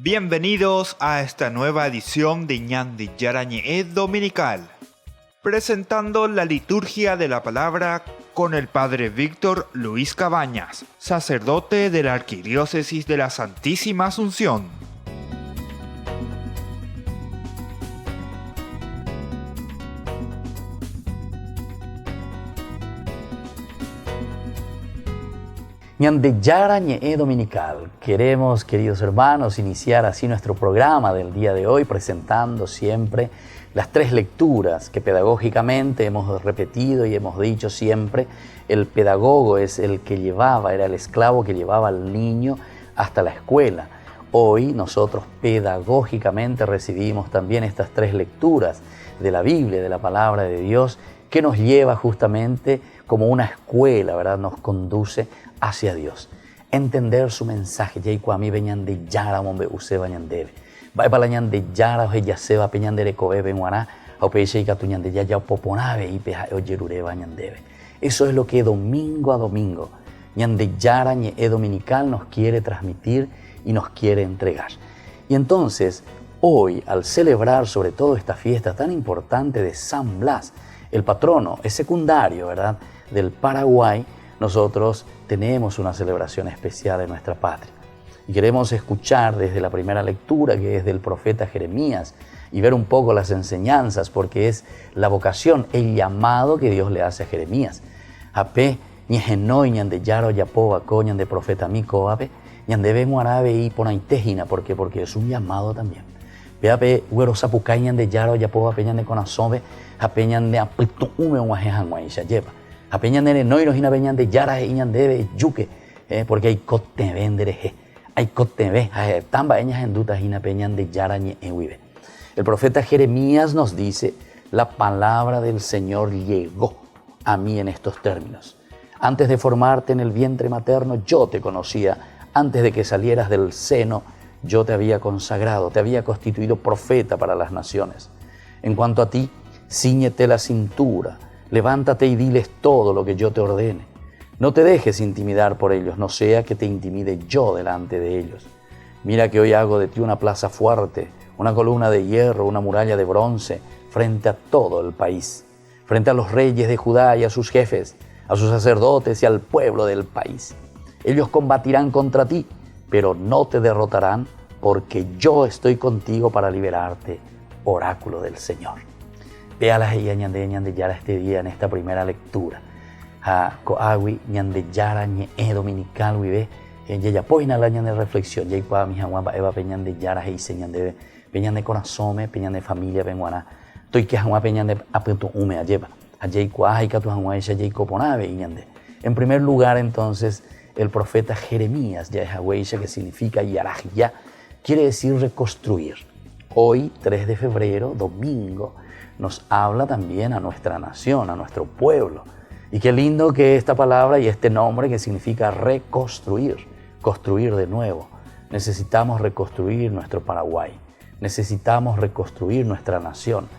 Bienvenidos a esta nueva edición de Ñandi Yarañe Dominical, presentando la liturgia de la palabra con el Padre Víctor Luis Cabañas, sacerdote de la Arquidiócesis de la Santísima Asunción. Ñande Yarañe Dominical. Queremos, queridos hermanos, iniciar así nuestro programa del día de hoy, presentando siempre las tres lecturas que pedagógicamente hemos repetido y hemos dicho siempre. El pedagogo es el que llevaba, era el esclavo que llevaba al niño hasta la escuela. Hoy nosotros pedagógicamente recibimos también estas tres lecturas de la Biblia, de la Palabra de Dios, que nos lleva justamente como una escuela, ¿verdad? Nos conduce hacia Dios. Entender su mensaje. Ya y mí venían de Yara, hombre, use bañandebe. Va para la de Yara, o ya se va peñandere cobe, benguaná, o peixe y catuñan de ya poponave y peja o yerure bañandebe. Eso es lo que domingo a domingo, Ñande Yara, Ñe Dominical nos quiere transmitir y nos quiere entregar. Y entonces, hoy, al celebrar sobre todo esta fiesta tan importante de San Blas, el patrono es secundario, ¿verdad?, del Paraguay, nosotros tenemos una celebración especial en nuestra patria. Y queremos escuchar desde la primera lectura, que es del profeta Jeremías, y ver un poco las enseñanzas, porque es la vocación, el llamado que Dios le hace a Jeremías. Ape, ñejenoi, ñande yaro, yapoba, coñan de profeta mico, ape, ñande vengo arabe y ponaitejina, porque es un llamado también. Veape, güero sapucay, ñande yaro, yapoba, peñan de conazobe, apeñan de apitu ume, guajejan, guaisha, lleva. Apeñan de no y nos inapeñan de yara, iñan de yuque, porque hay cote vendere, hay cote ve, tamba eñas en dutas inapeñan de yara, ñe, huive. El profeta Jeremías nos dice: la palabra del Señor llegó a mí en estos términos. Antes de formarte en el vientre materno, yo te conocía. Antes de que salieras del seno, yo te había consagrado, te había constituido profeta para las naciones. En cuanto a ti, cíñete la cintura, levántate y diles todo lo que yo te ordene. No te dejes intimidar por ellos, no sea que te intimide yo delante de ellos. Mira que hoy hago de ti una plaza fuerte, una columna de hierro, una muralla de bronce, frente a todo el país, frente a los reyes de Judá y a sus jefes, a sus sacerdotes y al pueblo del país. Ellos combatirán contra ti, pero no te derrotarán, porque yo estoy contigo para liberarte, oráculo del Señor. Véalas y ñande yara este día en esta primera lectura. Coagui ñande yara ñe dominical vive ya poina la ñande reflexión ya igual mi jaguamba eva peñan de yara y señande peñan de corazón peñan de familia penguana estoy que jaguamba peñan de apunto hume lleva allá igual hay que tu jaguamba ella ya coponave y ñande. En primer lugar, entonces, el profeta Jeremías ya es agüeya, que significa yarajya, quiere decir reconstruir. Hoy, 3 de febrero, domingo, nos habla también a nuestra nación, a nuestro pueblo. Y qué lindo que esta palabra y este nombre que significa reconstruir, construir de nuevo. Necesitamos reconstruir nuestro Paraguay, necesitamos reconstruir nuestra nación.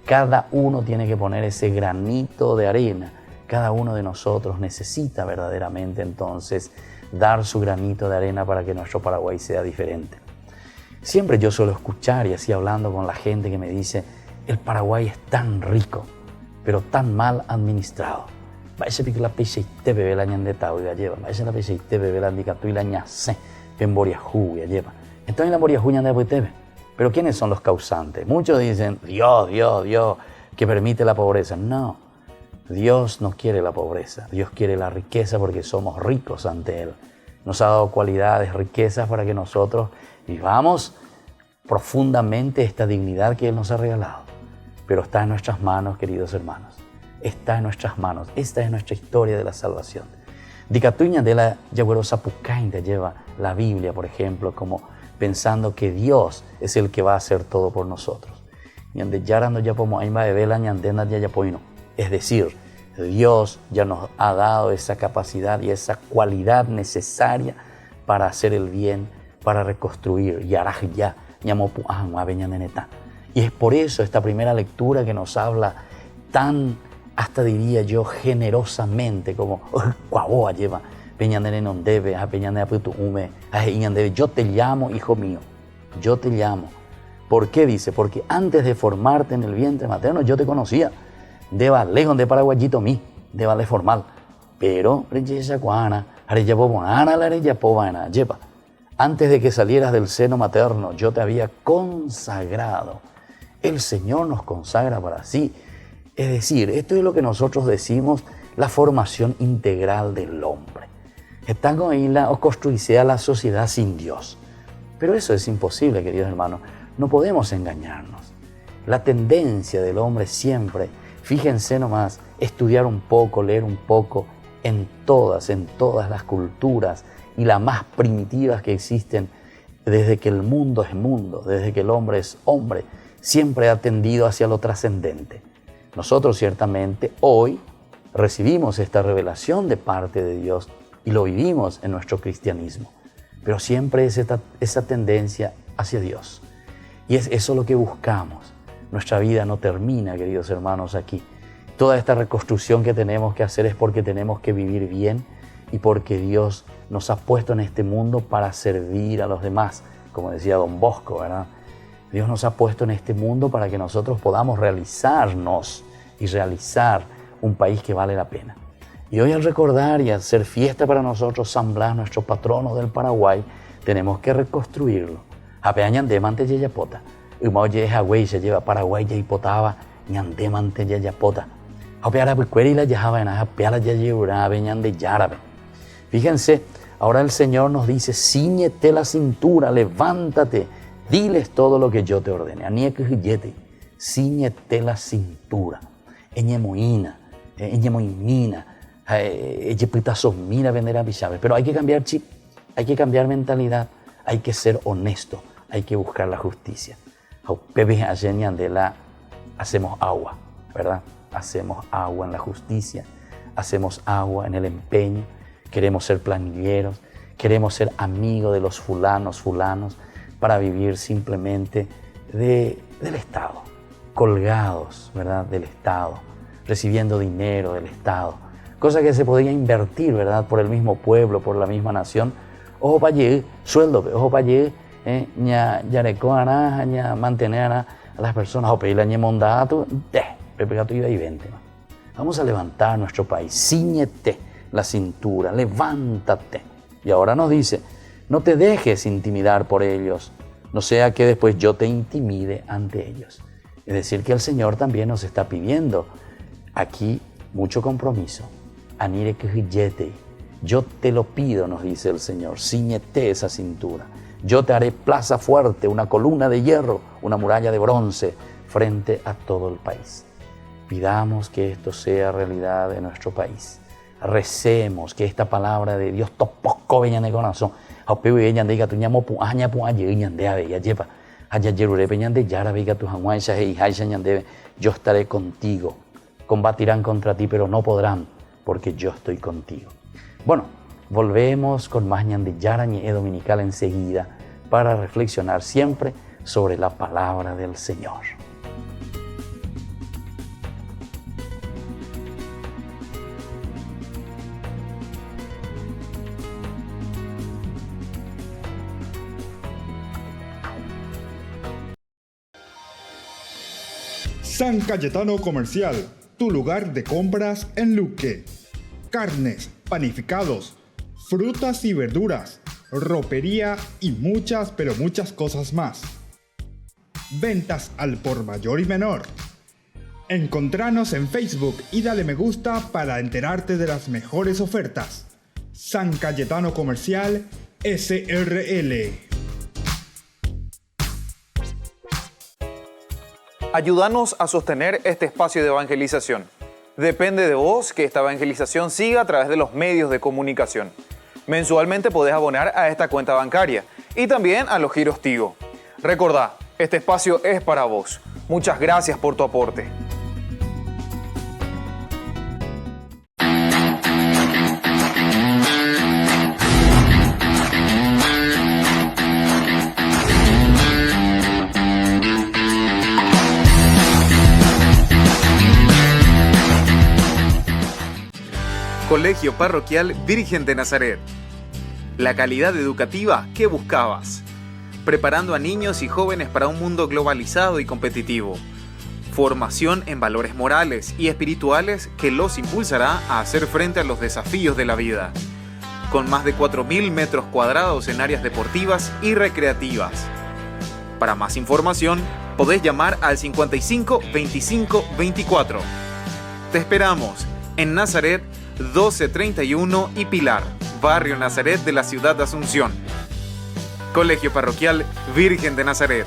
Cada uno tiene que poner ese granito de arena. Cada uno de nosotros necesita verdaderamente entonces dar su granito de arena para que nuestro Paraguay sea diferente. Siempre yo suelo escuchar y así hablando con la gente que me dice: el Paraguay es tan rico, pero tan mal administrado. Vaya pique la pecheite bebé la ñandeta y la lleva. Vaya la pecheite bebé la indicatú y la ñase en Boriajú y lleva. Entonces en la Boriajú ñandeta pues tebe. Pero ¿quiénes son los causantes? Muchos dicen: Dios, que permite la pobreza. No, Dios no quiere la pobreza. Dios quiere la riqueza porque somos ricos ante Él. Nos ha dado cualidades, riquezas para que nosotros vivamos profundamente esta dignidad que Él nos ha regalado. Pero está en nuestras manos, queridos hermanos. Está en nuestras manos. Esta es nuestra historia de la salvación. Dicatuña de la Yagüerosa Pucainta lleva la Biblia, por ejemplo, como pensando que Dios es el que va a hacer todo por nosotros. Es decir, Dios ya nos ha dado esa capacidad y esa cualidad necesaria para hacer el bien, para reconstruir. Y es por eso esta primera lectura que nos habla tan, hasta diría yo, generosamente, como yo te llamo hijo mío. yo te llamo. ¿Por qué dice? Porque antes de formarte en el vientre materno yo te conocía. De lejos de paraguayito mí, de vale formal. Pero, antes de que salieras del seno materno, yo te había consagrado. El Señor nos consagra para sí. Es decir, esto es lo que nosotros decimos la formación integral del hombre. Está con ella o construirse a la sociedad sin Dios. Pero eso es imposible, queridos hermanos. No podemos engañarnos. La tendencia del hombre siempre, fíjense nomás, estudiar un poco, leer un poco, en todas las culturas y las más primitivas que existen, desde que el mundo es mundo, desde que el hombre es hombre, siempre ha tendido hacia lo trascendente. Nosotros ciertamente hoy recibimos esta revelación de parte de Dios y lo vivimos en nuestro cristianismo, pero siempre es esa tendencia hacia Dios. Y es eso lo que buscamos. Nuestra vida no termina, queridos hermanos, aquí. Toda esta reconstrucción que tenemos que hacer es porque tenemos que vivir bien y porque Dios nos ha puesto en este mundo para servir a los demás, como decía Don Bosco, ¿verdad? Dios nos ha puesto en este mundo para que nosotros podamos realizarnos y realizar un país que vale la pena. Y hoy al recordar y hacer fiesta para nosotros, San Blas, nuestro patrono del Paraguay, tenemos que reconstruirlo. Apeañan mante yayapota. Umaoye Hawái se lleva Paraguay ya hipotaba, ñande mante yayapota. Apeara bucueri la yajaba en apeara yayura veñan de yarabe. Fíjense, ahora el Señor nos dice, cíñete la cintura, levántate, diles todo lo que yo te ordene. Aniekujillete, cíñete la cintura. Eñemoína, eñemoimina, ejepitazomina vendera bichabe. Pero hay que cambiar chip, hay que cambiar mentalidad, hay que ser honesto, hay que buscar la justicia. Hacemos agua, ¿verdad? Hacemos agua en la justicia, hacemos agua en el empeño, queremos ser planilleros, queremos ser amigos de los fulanos para vivir simplemente del Estado, colgados, ¿verdad? Del Estado, recibiendo dinero del Estado, cosa que se podría invertir, ¿verdad? Por el mismo pueblo, por la misma nación. Ojo para llegar, sueldo, ojo para llegar, ña mantener a las personas, o pedirle a mondato, pepegato iba y vente. Vamos a levantar nuestro país, cíñete la cintura, levántate. Y ahora nos dice, no te dejes intimidar por ellos, no sea que después yo te intimide ante ellos. Es decir, que el Señor también nos está pidiendo aquí mucho compromiso. Anire que yo te lo pido, nos dice el Señor, cíñete esa cintura. Yo te haré plaza fuerte, una columna de hierro, una muralla de bronce frente a todo el país. Pidamos que esto sea realidad en nuestro país. Recemos que esta palabra de Dios topoco veña de corazón. Aupeu veña de gatu ñamo pu aña pu aye ñan de ave ya lleva. Allá yerure peñan de yara vega tu hanguaisha e haisha ñan de. Yo estaré contigo. Combatirán contra ti, pero no podrán, porque yo estoy contigo. Bueno, volvemos con más ñan de Yara Ñe'e Dominical enseguida para reflexionar siempre sobre la palabra del Señor. San Cayetano Comercial, tu lugar de compras en Luque. Carnes, panificados, frutas y verduras, ropería y muchas, pero muchas cosas más. Ventas al por mayor y menor. Encontranos en Facebook y dale me gusta para enterarte de las mejores ofertas. San Cayetano Comercial, SRL. Ayúdanos a sostener este espacio de evangelización. Depende de vos que esta evangelización siga a través de los medios de comunicación. Mensualmente podés abonar a esta cuenta bancaria y también a los giros Tigo. Recordá, este espacio es para vos. Muchas gracias por tu aporte. Colegio Parroquial Virgen de Nazaret. La calidad educativa que buscabas. preparando a niños y jóvenes para un mundo globalizado y competitivo. Formación en valores morales y espirituales que los impulsará a hacer frente a los desafíos de la vida. Con más de 4.000 metros cuadrados en áreas deportivas y recreativas. Para más información, podés llamar al 55 25 24. Te esperamos en Nazaret 1231 y Pilar, Barrio Nazaret de la ciudad de Asunción. Colegio Parroquial Virgen de Nazaret.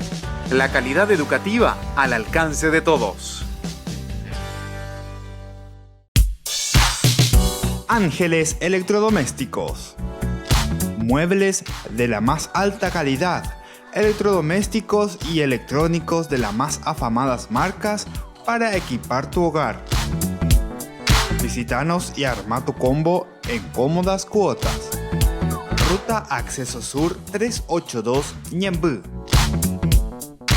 La calidad educativa al alcance de todos. Ángeles Electrodomésticos. Muebles de la más alta calidad, electrodomésticos y electrónicos de las más afamadas marcas para equipar tu hogar. Visítanos y arma tu combo en cómodas cuotas. Ruta Acceso Sur 382 Ñemby.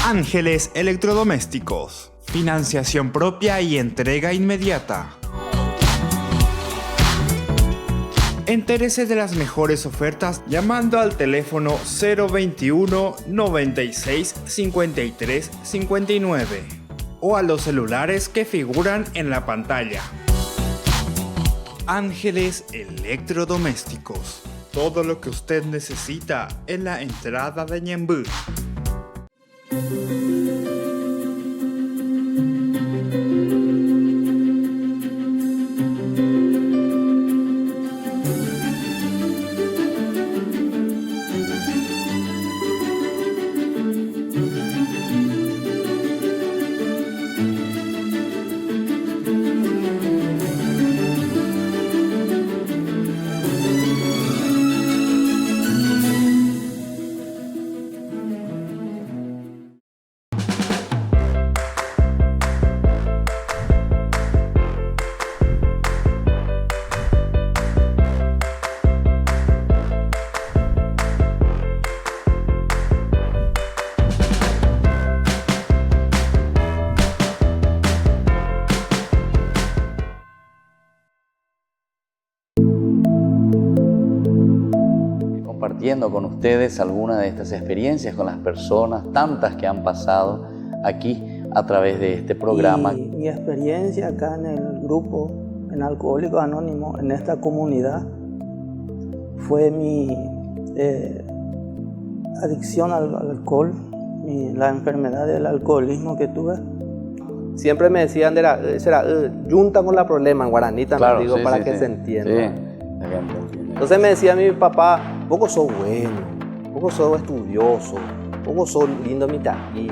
Ángeles Electrodomésticos. Financiación propia y entrega inmediata. Entérese de las mejores ofertas llamando al teléfono 021 96 53 59 o a los celulares que figuran en la pantalla. Ángeles Electrodomésticos. Todo lo que usted necesita en la entrada de Ñemby. Compartiendo con ustedes algunas de estas experiencias con las personas, tantas que han pasado aquí a través de este programa. Y mi experiencia acá en el grupo, en Alcohólicos Anónimos, en esta comunidad, fue mi adicción al alcohol, la enfermedad del alcoholismo que tuve. Siempre me decían, será junta con la problema, en guaraní también, Claro, digo, sí, para sí, que sí. se entienda. Sí. Entonces me decía mi papá, poco sos bueno, poco sos estudioso, poco sos lindo mitaquí,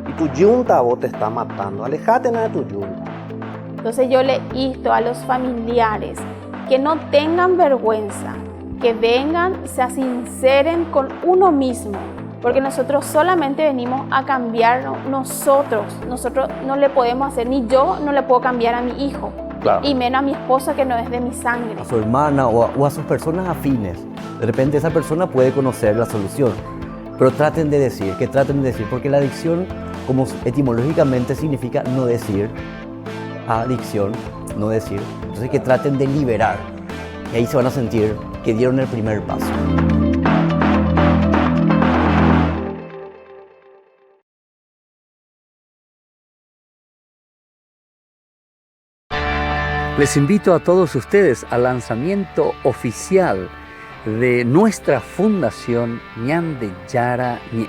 y tu yunta vos te está matando, alejate nada de tu yunta. Entonces yo le insto a los familiares que no tengan vergüenza, que vengan, se sinceren con uno mismo, porque nosotros solamente venimos a cambiarnos nosotros no le podemos hacer, ni yo no le puedo cambiar a mi hijo. Claro. Y menos a mi esposa que no es de mi sangre. A su hermana o a sus personas afines. De repente esa persona puede conocer la solución, pero traten de decir, porque la adicción, como etimológicamente significa no decir, adicción, no decir, entonces que traten de liberar, y ahí se van a sentir que dieron el primer paso. Les invito a todos ustedes al lanzamiento oficial de nuestra fundación Ñande Yara Ñe.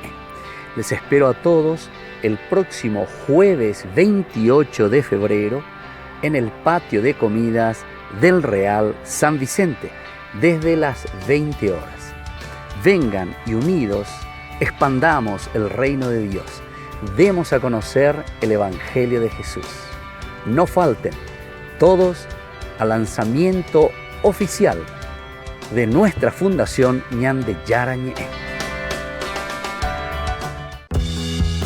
Les espero a todos el próximo jueves 28 de febrero en el patio de comidas del Real San Vicente desde las 20 horas. Vengan y unidos expandamos el reino de Dios. Demos a conocer el Evangelio de Jesús. No falten todos al lanzamiento oficial de nuestra fundación Ñande Yara Ñe.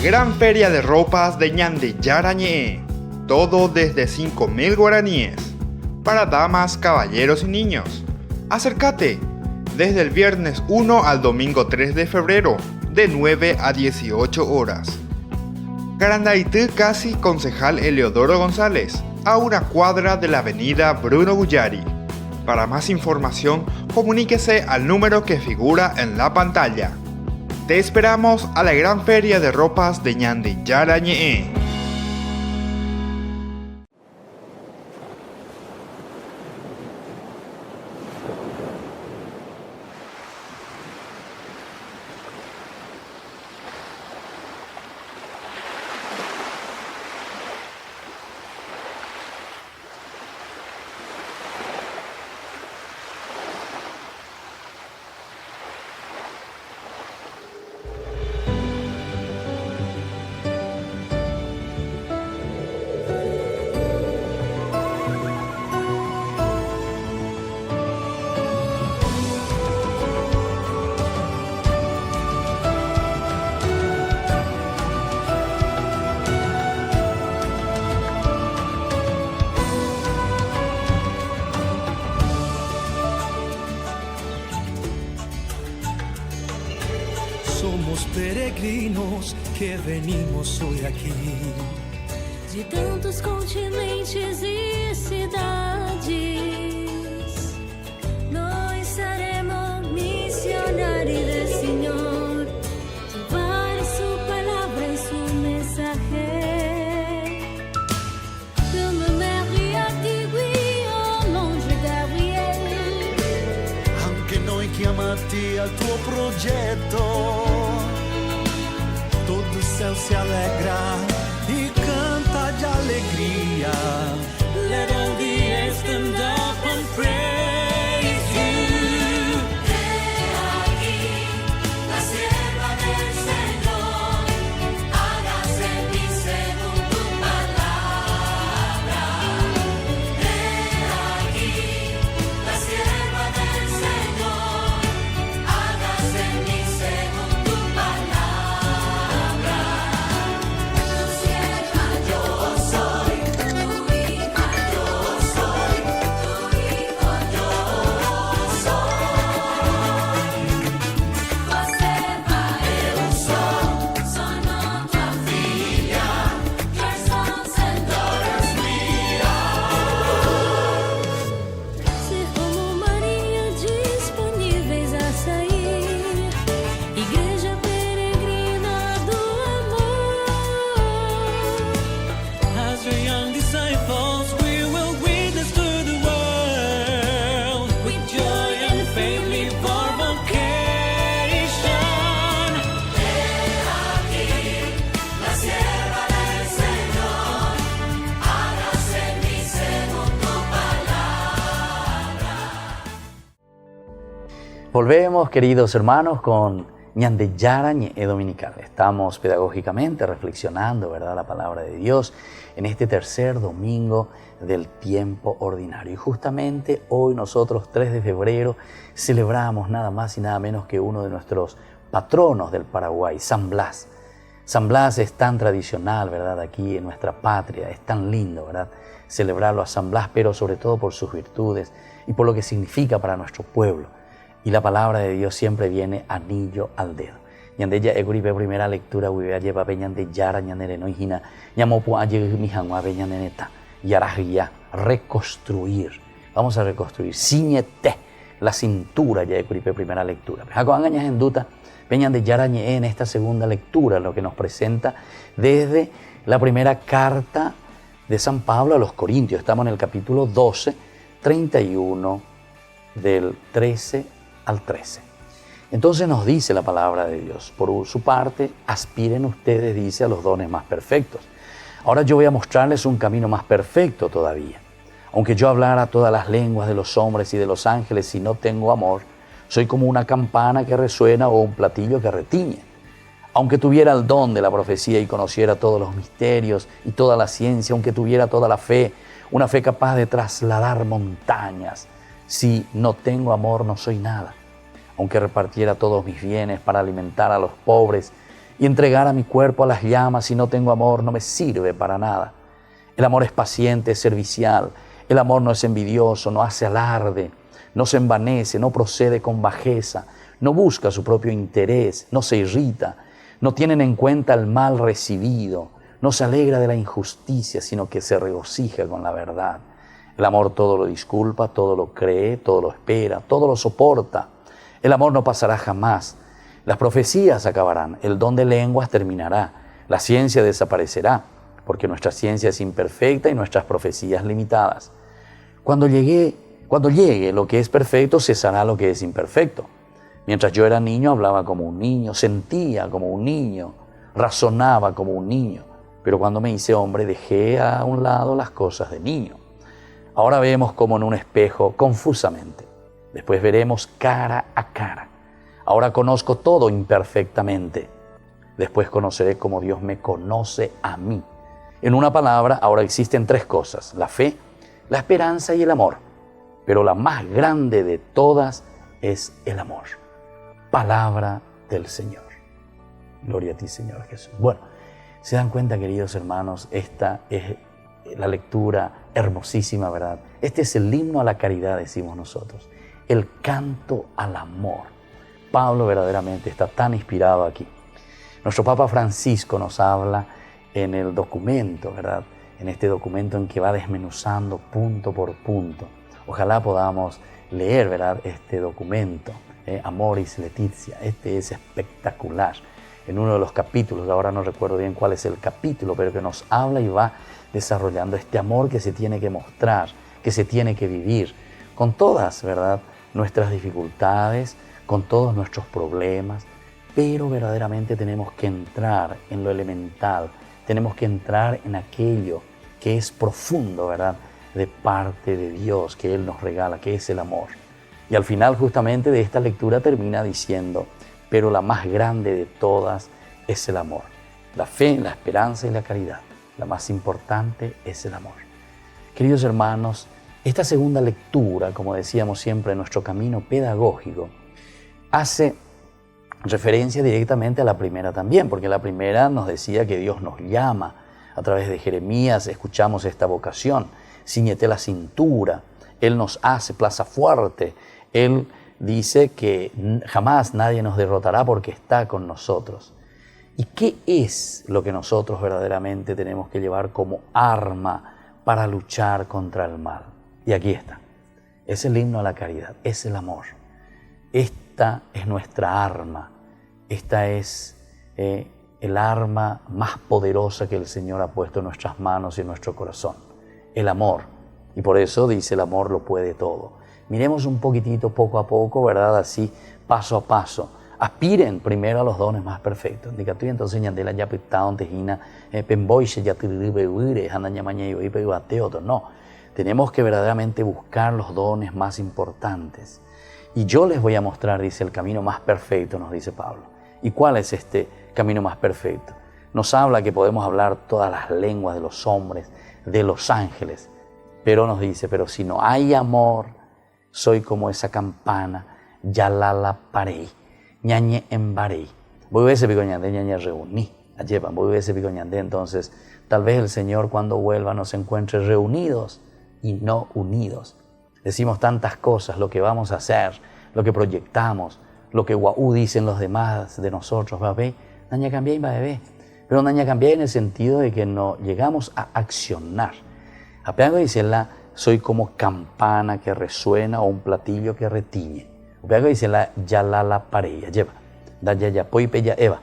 Gran feria de ropas de Ñande Yara Ñe. Todo desde 5.000 guaraníes. Para damas, caballeros y niños. Acércate desde el viernes 1 al domingo 3 de febrero, de 9 a 18 horas. Garandaitú Casi, Concejal Eleodoro González, a una cuadra de la avenida Bruno Guyari. Para más información, comuníquese al número que figura en la pantalla. Te esperamos a la gran feria de ropas de Ñande Yara Ñe'e. Somos peregrinos que venimos hoy aquí. De tantos continentes e cidades, nós seremos missionários del Señor. Llevar su palabra y su mensaje. De Marie a Tigui, l'ange Gabriel. Anche noi chiamati al tuo progetto, todo o céu se alegra e canta de alegria. Let all the earth stand up and praise you. He aquí la sierva del Señor, hágase en mí según tu palabra. He aquí la sierva del Señor, hágase en mí según tu palabra. Tu sierva yo soy, tu hija yo soy, tu hijo yo soy. Tua serva eu sou, sono tua figlia, your sons and daughters we are. Ser como Maria disponíveis a sair, igreja peregrina do amor. As your young disciples, we will witness to the world with joy and faith live our vocation. La sierva del Señor, hágase en mí según tu palabra. Volvemos, queridos hermanos, con Ñande Yara Ñe'e Dominical. Estamos pedagógicamente reflexionando, ¿verdad?, la palabra de Dios en este tercer domingo del tiempo ordinario. Y justamente hoy nosotros, 3 de febrero, celebramos nada más y nada menos que uno de nuestros patronos del Paraguay, San Blas. San Blas es tan tradicional, ¿verdad?, aquí en nuestra patria, es tan lindo, ¿verdad?, celebrarlo a San Blas, pero sobre todo por sus virtudes y por lo que significa para nuestro pueblo. Y la palabra de Dios siempre viene anillo al dedo. Ñande ya eguribe primera lectura, huive lleva Ñande Yara Ñande no hijina, ñamopo aye mi janwa Ñande neta, yarajía, reconstruir. Vamos a reconstruir. Ciñete la cintura ya eguribe primera lectura. Jaco angañas en duda, Ñande Yara Ñe'e en esta segunda lectura, lo que nos presenta desde la primera carta de San Pablo a los Corintios. Estamos en el capítulo 12, 31, del 13 al 13. Entonces nos dice la palabra de Dios: por su parte, aspiren ustedes, dice, a los dones más perfectos. Ahora yo voy a mostrarles un camino más perfecto todavía. Aunque yo hablara todas las lenguas de los hombres y de los ángeles, si no tengo amor, soy como una campana que resuena o un platillo que retiñe. Aunque tuviera el don de la profecía y conociera todos los misterios y toda la ciencia, aunque tuviera toda la fe, una fe capaz de trasladar montañas, si no tengo amor no soy nada. Aunque repartiera todos mis bienes para alimentar a los pobres y entregara mi cuerpo a las llamas, si no tengo amor no me sirve para nada. El amor es paciente, es servicial. El amor no es envidioso, no hace alarde, no se envanece, no procede con bajeza, no busca su propio interés, no se irrita, no tienen en cuenta el mal recibido, no se alegra de la injusticia, sino que se regocija con la verdad. El amor todo lo disculpa, todo lo cree, todo lo espera, todo lo soporta. El amor no pasará jamás. Las profecías acabarán, el don de lenguas terminará, la ciencia desaparecerá, porque nuestra ciencia es imperfecta y nuestras profecías limitadas. Cuando llegue lo que es perfecto, cesará lo que es imperfecto. Mientras yo era niño, hablaba como un niño, sentía como un niño, razonaba como un niño. Pero cuando me hice hombre, dejé a un lado las cosas de niño. Ahora vemos como en un espejo confusamente. Después veremos cara a cara. Ahora conozco todo imperfectamente. Después conoceré como Dios me conoce a mí. En una palabra, ahora existen tres cosas: la fe, la esperanza y el amor. Pero la más grande de todas es el amor. Palabra del Señor. Gloria a ti, Señor Jesús. Bueno, se dan cuenta, queridos hermanos, esta es la lectura hermosísima, ¿verdad? Este es el himno a la caridad, decimos nosotros. El canto al amor. Pablo verdaderamente está tan inspirado aquí. Nuestro Papa Francisco nos habla en el documento, ¿verdad? En este documento en que va desmenuzando punto por punto. Ojalá podamos leer, ¿verdad?, este documento, Amoris Laetitia. Este es espectacular. En uno de los capítulos, ahora no recuerdo bien cuál es el capítulo, pero que nos habla y va desarrollando este amor que se tiene que mostrar, que se tiene que vivir, con todas, ¿verdad?, nuestras dificultades, con todos nuestros problemas, pero verdaderamente tenemos que entrar en lo elemental, tenemos que entrar en aquello que es profundo, ¿verdad?, de parte de Dios, que Él nos regala, que es el amor. Y al final justamente de esta lectura termina diciendo: pero la más grande de todas es el amor. La fe, la esperanza y la caridad. La más importante es el amor. Queridos hermanos, esta segunda lectura, como decíamos siempre en nuestro camino pedagógico, hace referencia directamente a la primera también, porque la primera nos decía que Dios nos llama. A través de Jeremías escuchamos esta vocación: ciñete la cintura. Él nos hace plaza fuerte. Él dice que jamás nadie nos derrotará porque está con nosotros. ¿Y qué es lo que nosotros verdaderamente tenemos que llevar como arma para luchar contra el mal? Y aquí está. Es el himno a la caridad, es el amor. Esta es nuestra arma. Esta es el arma más poderosa que el Señor ha puesto en nuestras manos y en nuestro corazón. El amor. Y por eso dice: el amor lo puede todo. Miremos un poquitito, poco a poco, ¿verdad? Así, paso a paso. Aspiren primero a los dones más perfectos. Entonces, no, tenemos que verdaderamente buscar los dones más importantes. Y yo les voy a mostrar, dice, el camino más perfecto, nos dice Pablo. ¿Y cuál es este camino más perfecto? Nos habla que podemos hablar todas las lenguas de los hombres, de los ángeles. Pero nos dice: pero si no hay amor, soy como esa campana, ya la parei, ñañe embarei. Voy a ese picoñandé, ñañe reuní. Ayepan, voy a ese picoñandé. Entonces, tal vez el Señor cuando vuelva nos encuentre reunidos y no unidos. Decimos tantas cosas, lo que vamos a hacer, lo que proyectamos, lo que guau dicen los demás de nosotros, va a ver, naña cambié y va a ver. Pero naña cambié en el sentido de que no llegamos a accionar. Apenas dice la soy como campana que resuena o un platillo que retiñe. Apenas dice la ya la pareja lleva, da ya poi ya eva.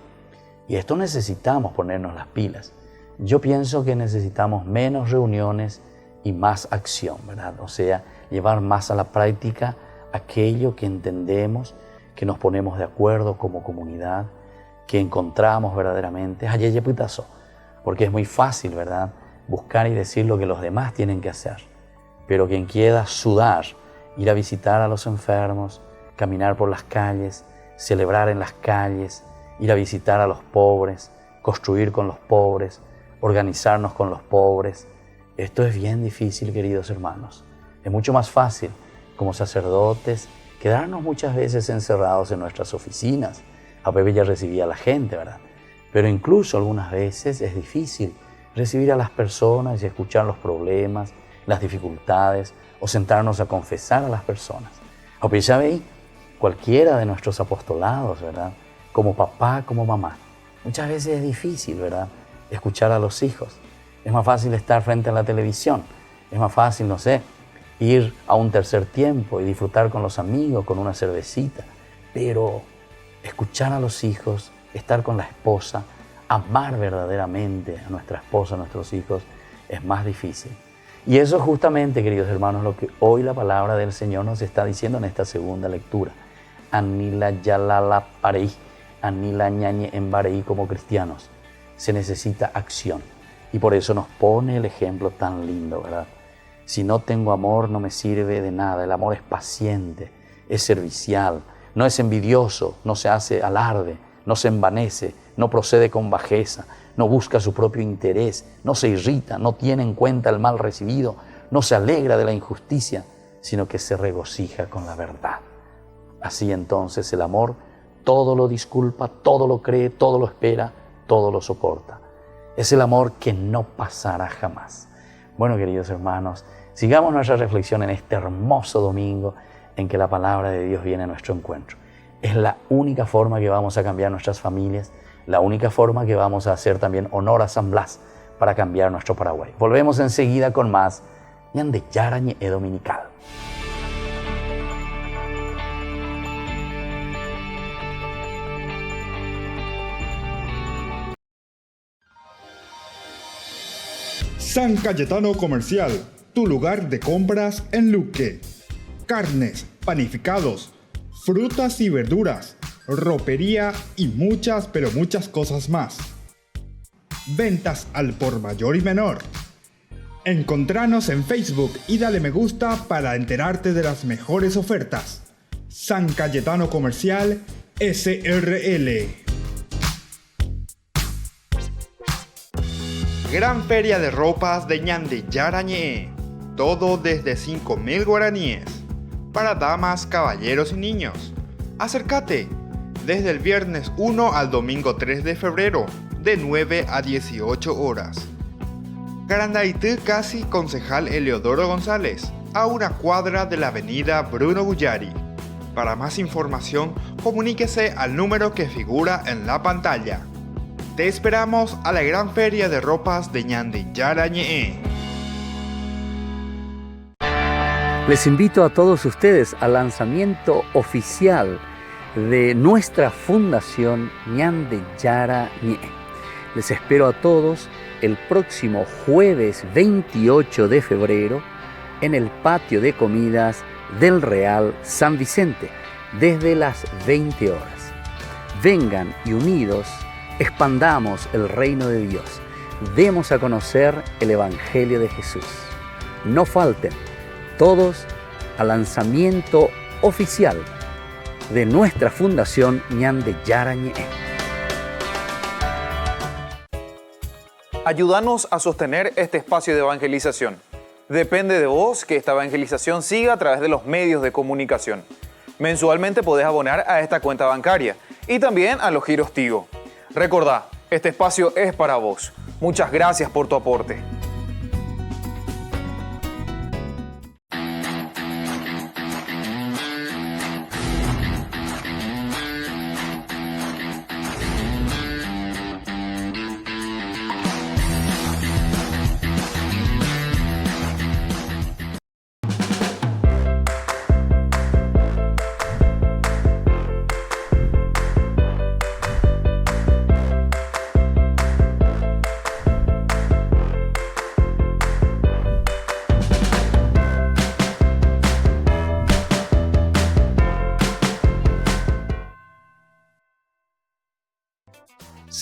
Y esto necesitamos ponernos las pilas. Yo pienso que necesitamos menos reuniones y más acción, ¿verdad? O sea, llevar más a la práctica aquello que entendemos, que nos ponemos de acuerdo como comunidad, que encontramos verdaderamente, porque es muy fácil, ¿verdad?, buscar y decir lo que los demás tienen que hacer. Pero quien quiera sudar, ir a visitar a los enfermos, caminar por las calles, celebrar en las calles, ir a visitar a los pobres, construir con los pobres, organizarnos con los pobres, esto es bien difícil, queridos hermanos. Es mucho más fácil, como sacerdotes, quedarnos muchas veces encerrados en nuestras oficinas. A Pepe ya recibía a la gente, ¿verdad? Pero incluso algunas veces es difícil recibir a las personas y escuchar los problemas, las dificultades, o sentarnos a confesar a las personas. A Pepe ya veí cualquiera de nuestros apostolados, ¿verdad? Como papá, como mamá. Muchas veces es difícil, ¿verdad?, escuchar a los hijos. Es más fácil estar frente a la televisión. Es más fácil, no sé, ir a un tercer tiempo y disfrutar con los amigos, con una cervecita. Pero escuchar a los hijos, estar con la esposa, amar verdaderamente a nuestra esposa, a nuestros hijos, es más difícil. Y eso es justamente, queridos hermanos, lo que hoy la palabra del Señor nos está diciendo en esta segunda lectura. Anila yalala parei, anila ñañe embarei como cristianos. Se necesita acción. Y por eso nos pone el ejemplo tan lindo, ¿verdad? Si no tengo amor, no me sirve de nada. El amor es paciente, es servicial, no es envidioso, no se hace alarde, no se envanece, no procede con bajeza, no busca su propio interés, no se irrita, no tiene en cuenta el mal recibido, no se alegra de la injusticia, sino que se regocija con la verdad. Así entonces el amor todo lo disculpa, todo lo cree, todo lo espera, todo lo soporta. Es el amor que no pasará jamás. Bueno, queridos hermanos, sigamos nuestra reflexión en este hermoso domingo en que la palabra de Dios viene a nuestro encuentro. Es la única forma que vamos a cambiar nuestras familias, la única forma que vamos a hacer también honor a San Blas para cambiar nuestro Paraguay. Volvemos enseguida con más Ñande Yarañe Dominical. San Cayetano Comercial, tu lugar de compras en Luque. Carnes, panificados, frutas y verduras, ropería y muchas, pero muchas cosas más. Ventas al por mayor y menor. Encontranos en Facebook y dale me gusta para enterarte de las mejores ofertas. San Cayetano Comercial SRL. Gran feria de ropas de Ñande Yarañe. Todo desde 5.000 guaraníes. Para damas, caballeros y niños. Acércate desde el viernes 1 al domingo 3 de febrero, de 9 a 18 horas. Carandaitú Casi, Concejal Eleodoro González, a una cuadra de la avenida Bruno Guyari. Para más información, comuníquese al número que figura en la pantalla. Te esperamos a la gran feria de ropas de Ñande Yarañe. Les invito a todos ustedes al lanzamiento oficial de nuestra fundación Ñande Yarañe. Les espero a todos el próximo jueves 28 de febrero en el patio de comidas del Real San Vicente, desde las 20 horas. Vengan y unidos expandamos el reino de Dios. Demos a conocer el Evangelio de Jesús. No falten todos al lanzamiento oficial de nuestra fundación Ñande Yarañe. Ayúdanos a sostener este espacio de evangelización. Depende de vos que esta evangelización siga a través de los medios de comunicación. Mensualmente podés abonar a esta cuenta bancaria y también a los giros Tigo. Recordá, este espacio es para vos. Muchas gracias por tu aporte.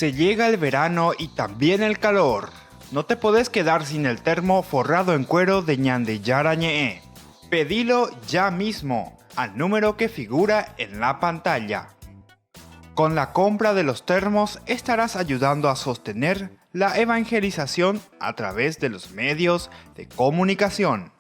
Se llega el verano y también el calor. No te podés quedar sin el termo forrado en cuero de Ñande Yarañe. Pedilo ya mismo al número que figura en la pantalla. Con la compra de los termos estarás ayudando a sostener la evangelización a través de los medios de comunicación.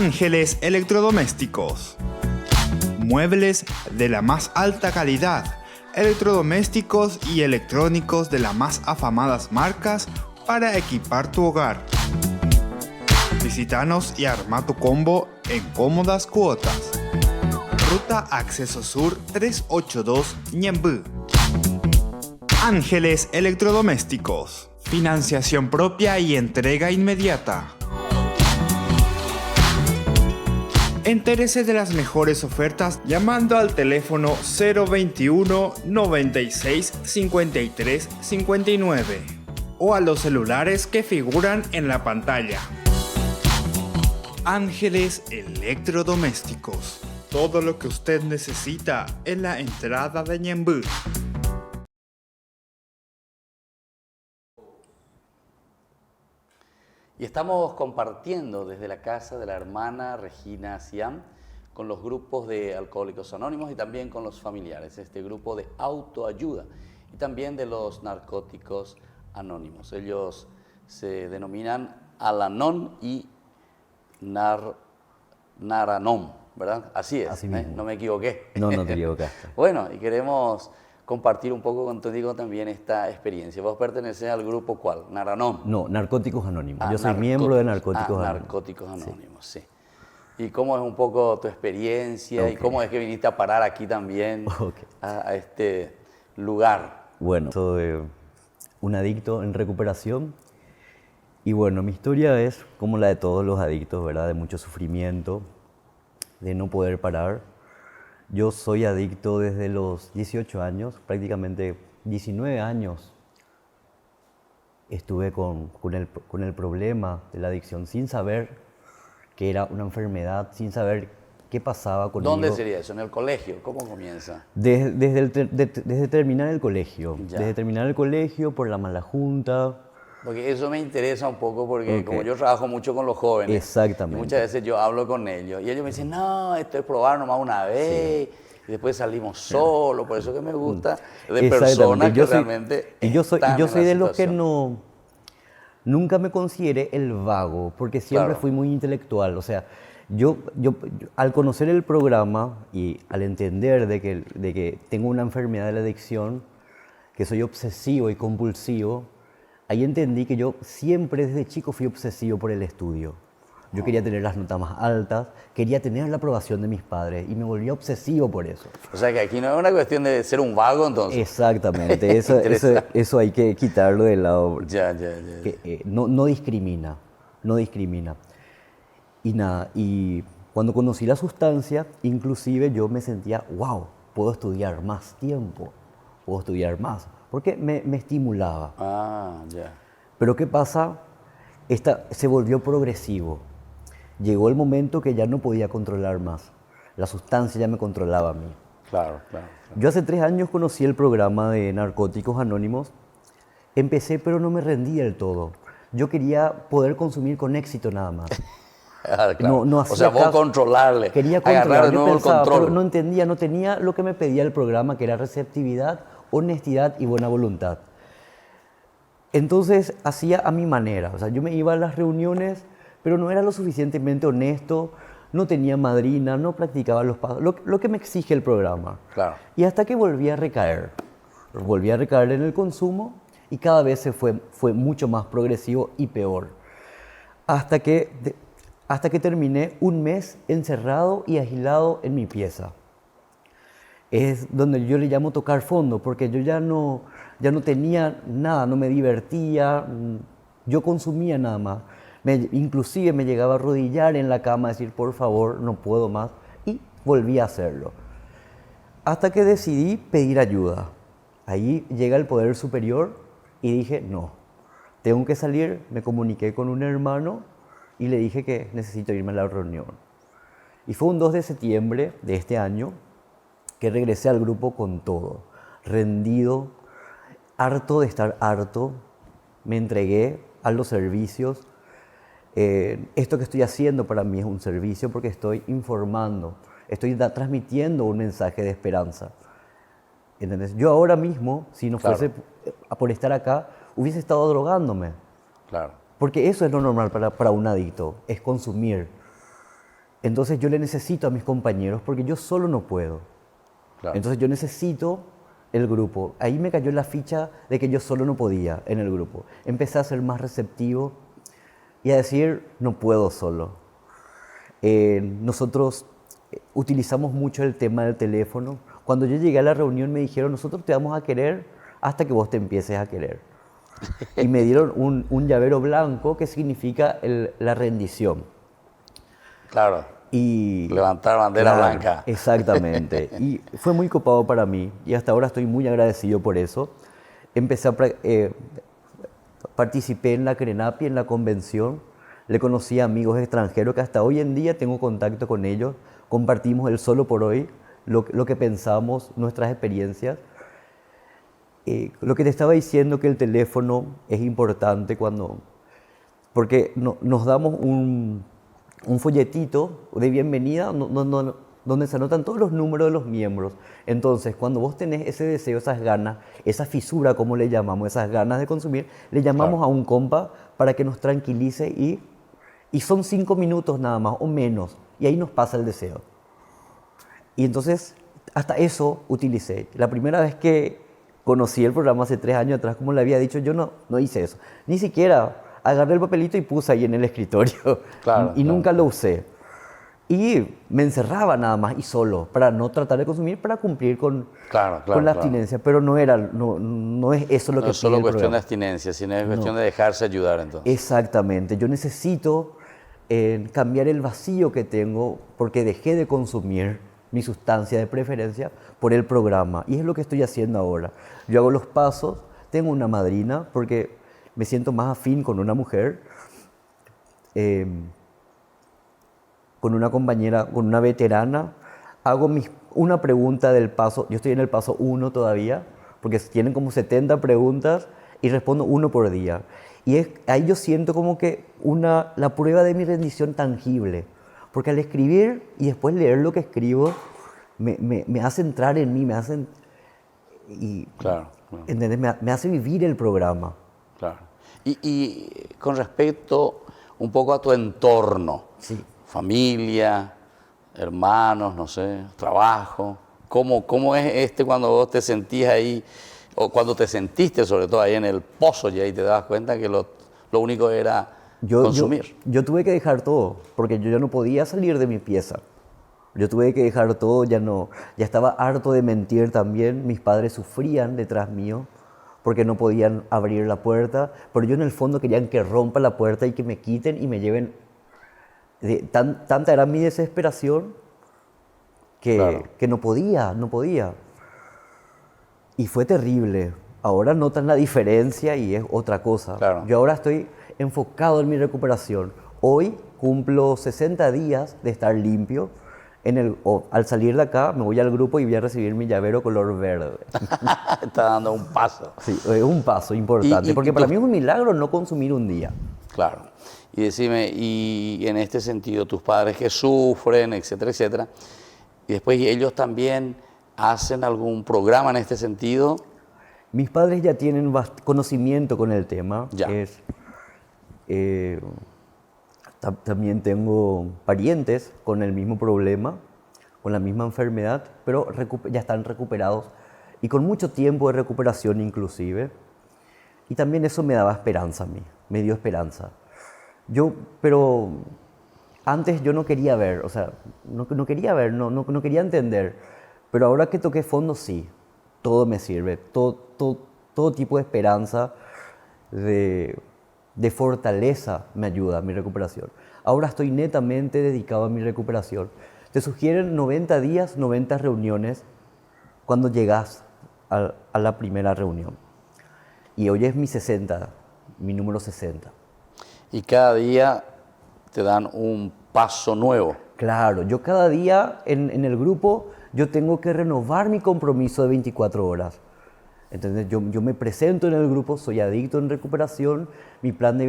Ángeles Electrodomésticos. Muebles de la más alta calidad, electrodomésticos y electrónicos de las más afamadas marcas para equipar tu hogar. Visítanos y arma tu combo en cómodas cuotas. Ruta Acceso Sur 382 Ñemby. Ángeles Electrodomésticos. Financiación propia y entrega inmediata. Entérese de las mejores ofertas llamando al teléfono 021 96 53 59 o a los celulares que figuran en la pantalla. Ángeles Electrodomésticos. Todo lo que usted necesita en la entrada de Ñemby. Y estamos compartiendo desde la casa de la hermana Regina Siam con los grupos de Alcohólicos Anónimos y también con los familiares, este grupo de autoayuda y también de los Narcóticos Anónimos. Ellos se denominan Al-Anon y Nar-Anon, ¿verdad? Así es, Así mismo. No me equivoqué. No, no te equivocaste. Bueno, y queremos compartir un poco contigo también esta experiencia. ¿Vos pertenecés al grupo cuál? ¿Nar-Anon? No, Narcóticos Anónimos. Yo soy miembro de Narcóticos Anónimos. Narcóticos Anónimos, sí. ¿Y cómo es un poco tu experiencia y cómo es que viniste a parar aquí también a este lugar? Bueno, soy un adicto en recuperación y bueno, mi historia es como la de todos los adictos, ¿verdad? De mucho sufrimiento, de no poder parar. Yo soy adicto desde los 18 años, prácticamente 19 años estuve con el problema de la adicción sin saber que era una enfermedad, sin saber qué pasaba conmigo. ¿Dónde sería eso? ¿En el colegio? ¿Cómo comienza? Desde terminar el colegio. Ya. Desde terminar el colegio, por la mala junta. Porque eso me interesa un poco porque como yo trabajo mucho con los jóvenes, Exactamente. y muchas veces yo hablo con ellos y ellos me dicen, no, esto es probar nomás una vez y después salimos solos, por eso que me gusta de personas que realmente Y yo soy están en la de los que situación. nunca me consideré el vago, porque siempre Claro. fui muy intelectual. O sea, yo al conocer el programa y al entender de que tengo una enfermedad de la adicción, que soy obsesivo y compulsivo, ahí entendí que yo siempre desde chico fui obsesivo por el estudio. Yo quería tener las notas más altas, quería tener la aprobación de mis padres y me volví obsesivo por eso. O sea que aquí no es una cuestión de ser un vago entonces. Exactamente, eso hay que quitarlo de lado. Ya. Que, no discrimina, no discrimina. Y nada, y cuando conocí la sustancia, inclusive yo me sentía, wow, puedo estudiar más tiempo, puedo estudiar más, porque me estimulaba. Ah, ya. Pero ¿qué pasa? Se volvió progresivo. Llegó el momento que ya no podía controlar más. La sustancia ya me controlaba a mí. Claro. Yo hace 3 años conocí el programa de Narcóticos Anónimos. Empecé, pero no me rendí del todo. Yo quería poder consumir con éxito nada más. Ah, claro. No o hacía sea, vos caso. controlarle. Quería agarrar controlar, de yo nuevo el pensaba, control. pero no entendía, no tenía lo que me pedía el programa, que era receptividad, honestidad y buena voluntad. Entonces hacía a mi manera, o sea, yo me iba a las reuniones, pero no era lo suficientemente honesto, no tenía madrina, no practicaba los pasos, lo que me exige el programa. Claro. Y hasta que volví a recaer en el consumo y cada vez fue mucho más progresivo y peor. Hasta que terminé un mes encerrado y aislado en mi pieza. Es donde yo le llamo tocar fondo, porque yo ya no tenía nada, no me divertía, yo consumía nada más. Inclusive me llegaba a arrodillar en la cama, a decir, por favor, no puedo más, y volví a hacerlo. Hasta que decidí pedir ayuda. Ahí llega el poder superior y dije, no, tengo que salir. Me comuniqué con un hermano y le dije que necesito irme a la reunión. Y fue un 2 de septiembre de este año que regresé al grupo con todo, rendido, harto de estar harto, me entregué a los servicios. Esto que estoy haciendo para mí es un servicio porque estoy informando, estoy transmitiendo un mensaje de esperanza. ¿Entendés? Yo ahora mismo, si no fuese por estar acá, hubiese estado drogándome. Claro. Porque eso es lo normal para un adicto, es consumir. Entonces yo le necesito a mis compañeros porque yo solo no puedo. Claro. Entonces yo necesito el grupo. Ahí me cayó la ficha de que yo solo no podía en el grupo. Empecé a ser más receptivo y a decir, no puedo solo. Nosotros utilizamos mucho el tema del teléfono. Cuando yo llegué a la reunión me dijeron, nosotros te vamos a querer hasta que vos te empieces a querer. Y me dieron un llavero blanco que significa la rendición. Claro. Y, levantar bandera blanca. Exactamente. Y fue muy copado para mí y hasta ahora estoy muy agradecido por eso. Empecé a participé en la CRENAPI, en la convención. Le conocí a amigos extranjeros que hasta hoy en día tengo contacto con ellos. Compartimos el solo por hoy, lo que pensamos, nuestras experiencias. Lo que te estaba diciendo, que el teléfono es importante porque nos damos un folletito de bienvenida donde se anotan todos los números de los miembros. Entonces, cuando vos tenés ese deseo, esas ganas, esa fisura, como le llamamos, esas ganas de consumir, le llamamos a un compa para que nos tranquilice y son 5 minutos nada más o menos, y ahí nos pasa el deseo. Y entonces, hasta eso utilicé. La primera vez que conocí el programa hace 3 años atrás, como le había dicho, yo no hice eso. Ni siquiera agarré el papelito y puse ahí en el escritorio. Y nunca lo usé. Y me encerraba nada más y solo, para no tratar de consumir, para cumplir con la abstinencia. Pero no es eso lo que pide el programa. No es solo cuestión de abstinencia, sino es cuestión de dejarse ayudar entonces. Exactamente. Yo necesito cambiar el vacío que tengo porque dejé de consumir mi sustancia de preferencia por el programa. Y es lo que estoy haciendo ahora. Yo hago los pasos, tengo una madrina porque me siento más afín con una mujer, con una compañera, con una veterana. Hago una pregunta del paso, yo estoy en el paso 1 todavía, porque tienen como 70 preguntas y respondo 1 por día. Y ahí yo siento como que la prueba de mi rendición tangible. Porque al escribir y después leer lo que escribo, me hace entrar en mí, me hace vivir el programa. Claro. Y con respecto un poco a tu entorno, familia, hermanos, no sé, trabajo, ¿cómo es cuando vos te sentís ahí, o cuando te sentiste sobre todo ahí en el pozo y ahí te das cuenta que lo único era consumir? Yo tuve que dejar todo, porque yo ya no podía salir de mi pieza. Yo tuve que dejar todo, ya estaba harto de mentir también. Mis padres sufrían detrás mío porque no podían abrir la puerta, pero yo en el fondo querían que rompa la puerta y que me quiten y me lleven. Tanta era mi desesperación que no podía. Y fue terrible. Ahora notan la diferencia y es otra cosa. Claro. Yo ahora estoy enfocado en mi recuperación. Hoy cumplo 60 días de estar limpio. Al salir de acá me voy al grupo y voy a recibir mi llavero color verde. Está dando un paso. Sí, es un paso importante, porque para mí es un milagro no consumir un día. Claro. Y decime, y en este sentido, tus padres que sufren, etcétera, etcétera, y después ellos también hacen algún programa en este sentido. Mis padres ya tienen conocimiento con el tema. Ya. También tengo parientes con el mismo problema, con la misma enfermedad, pero ya están recuperados y con mucho tiempo de recuperación inclusive. Y también eso me daba esperanza a mí, me dio esperanza. Pero antes yo no quería ver, o sea, no quería ver, no quería entender. Pero ahora que toqué fondo, sí, todo me sirve, todo tipo de esperanza, de fortaleza me ayuda a mi recuperación. Ahora estoy netamente dedicado a mi recuperación. Te sugieren 90 días, 90 reuniones cuando llegas a la primera reunión. Y hoy es mi número 60. Y cada día te dan un paso nuevo. Claro, yo cada día en el grupo yo tengo que renovar mi compromiso de 24 horas. Entonces yo me presento en el grupo, soy adicto en recuperación, mi plan de